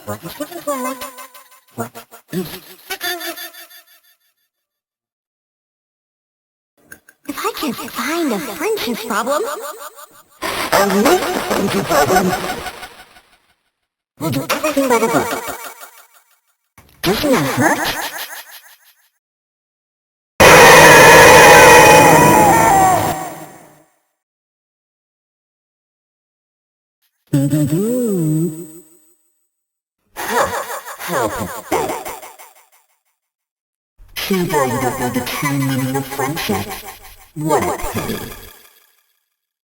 What is the word? What is... If I can't find a friendship problem, I'll make a friendship problem. We'll do everything by the book. Doesn't that hurt? How pathetic. Too bad you don't know the true meaning of friendship. What a pity.